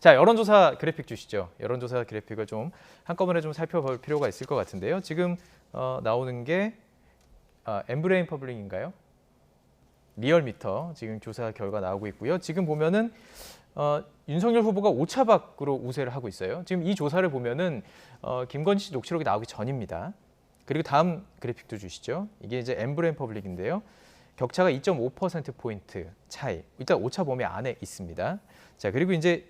자, 여론조사 그래픽 주시죠. 여론조사 그래픽을 좀 한꺼번에 좀 살펴볼 필요가 있을 것 같은데요. 지금 나오는 게 엠브레인 퍼블릭인가요? 리얼미터 지금 조사 결과 나오고 있고요. 지금 보면은 윤석열 후보가 오차박으로 우세를 하고 있어요. 지금 이 조사를 보면은 김건희 씨 녹취록이 나오기 전입니다. 그리고 다음 그래픽도 주시죠. 이게 이제 엠브레인 퍼블릭인데요. 격차가 2.5%포인트 차이. 일단 오차 범위 안에 있습니다. 자, 그리고 이제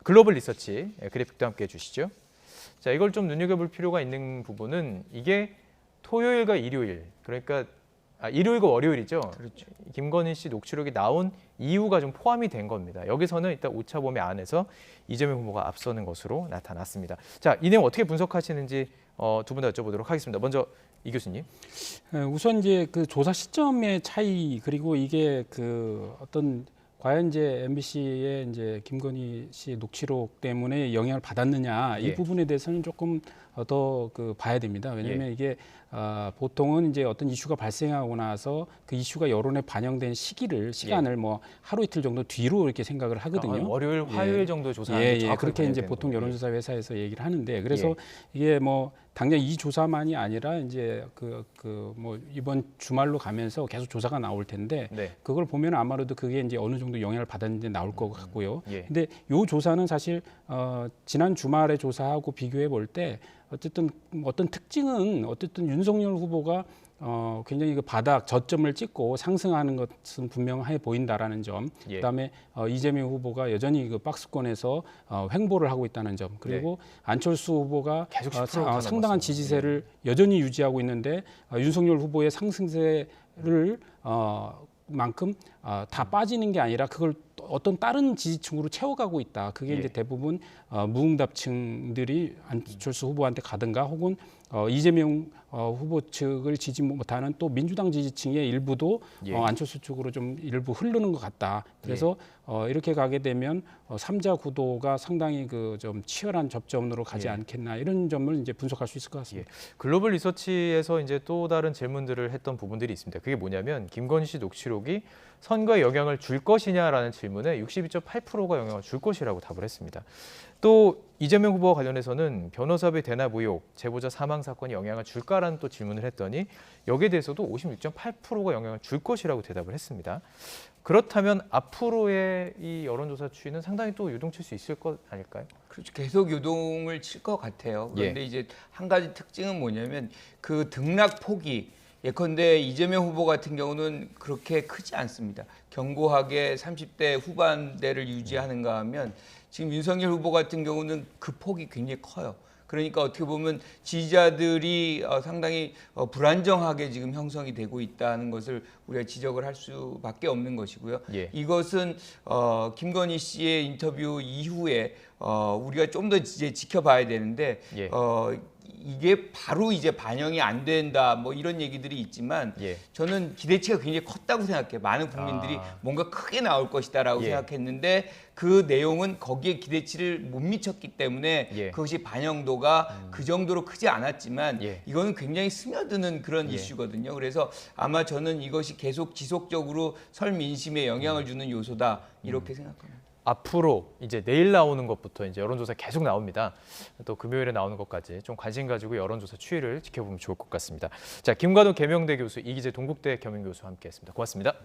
글로벌 리서치 그래픽도 함께 해주시죠. 자, 이걸 좀 눈여겨볼 필요가 있는 부분은 이게 토요일과 일요일, 그러니까 일요일과 월요일이죠. 그렇죠. 김건희 씨 녹취록이 나온 이유가 좀 포함이 된 겁니다. 여기서는 일단 오차 범위 안에서 이재명 후보가 앞서는 것으로 나타났습니다. 자, 이 내용 어떻게 분석하시는지 두 분 다 여쭤보도록 하겠습니다. 먼저 이 교수님. 우선 이제 그 조사 시점의 차이 그리고 이게 그 어떤 과연 이제 MBC의 이제 김건희 씨 녹취록 때문에 영향을 받았느냐 이 부분에 대해서는 조금 더 그 봐야 됩니다. 왜냐하면 이게 보통은 이제 어떤 이슈가 발생하고 나서 그 이슈가 여론에 반영된 시간을 뭐 하루 이틀 정도 뒤로 이렇게 생각을 하거든요. 월요일, 화요일 정도 조사하는 게 그렇게 이제 보통 여론조사 회사에서 얘기를 하는데 그래서 이게 뭐 당장 이 조사만이 아니라 이제 뭐 이번 주말로 가면서 계속 조사가 나올 텐데 그걸 보면 아마도 그게 이제 어느 정도 영향을 받았는지 나올 것 같고요. 근데 이 조사는 사실 지난 주말에 조사하고 비교해 볼 때 어쨌든 어떤 특징은 어쨌든 윤석열 후보가 굉장히 그 바닥 저점을 찍고 상승하는 것은 분명해 보인다라는 점. 그다음에 이재명 후보가 여전히 그 박스권에서 횡보를 하고 있다는 점. 그리고 안철수 후보가 계속 상당한 지지세를 여전히 유지하고 있는데 윤석열 후보의 상승세를 만큼 다 빠지는 게 아니라 그걸 어떤 다른 지지층으로 채워가고 있다. 그게 이제 대부분 무응답층들이 안철수 후보한테 가든가 혹은 이재명 후보 측을 지지 못하는 또 민주당 지지층의 일부도 안철수 쪽으로 좀 일부 흐르는 것 같다. 그래서 이렇게 가게 되면 3자 구도가 상당히 그 좀 치열한 접전으로 가지 않겠나 이런 점을 이제 분석할 수 있을 것 같습니다. 글로벌 리서치에서 이제 또 다른 질문들을 했던 부분들이 있습니다. 그게 뭐냐면 김건희 씨 녹취록이 선거에 영향을 줄 것이냐라는 질문에 62.8%가 영향을 줄 것이라고 답을 했습니다. 또 이재명 후보와 관련해서는 변호사비 대납 의혹, 제보자 사망 사건이 영향을 줄까라는 또 질문을 했더니 여기에 대해서도 56.8%가 영향을 줄 것이라고 대답을 했습니다. 그렇다면 앞으로의 이 여론조사 추이는 상당히 또 유동칠 수 있을 것 아닐까요? 그렇죠. 계속 유동을 칠 것 같아요. 그런데 이제 한 가지 특징은 뭐냐면 그 등락 폭이 예컨대 이재명 후보 같은 경우는 그렇게 크지 않습니다. 견고하게 30대 후반대를 유지하는가 하면 지금 윤석열 후보 같은 경우는 그 폭이 굉장히 커요. 그러니까 어떻게 보면 지지자들이 상당히 불안정하게 지금 형성이 되고 있다는 것을 우리가 지적을 할 수밖에 없는 것이고요. 이것은 김건희 씨의 인터뷰 이후에 우리가 좀 더 이제 지켜봐야 되는데 이게 바로 이제 반영이 안 된다 뭐 이런 얘기들이 있지만 저는 기대치가 굉장히 컸다고 생각해요. 많은 국민들이 뭔가 크게 나올 것이다라고 생각했는데 그 내용은 거기에 기대치를 못 미쳤기 때문에 그것이 반영도가 그 정도로 크지 않았지만 이거는 굉장히 스며드는 그런 이슈거든요. 그래서 아마 저는 이것이 계속 지속적으로 설 민심에 영향을 주는 요소다 이렇게 생각합니다. 앞으로 이제 내일 나오는 것부터 이제 여론조사 계속 나옵니다. 또 금요일에 나오는 것까지 좀 관심 가지고 여론조사 추이를 지켜보면 좋을 것 같습니다. 자, 김관우 계명대 교수, 이기재 동국대 겸임교수와 함께했습니다. 고맙습니다.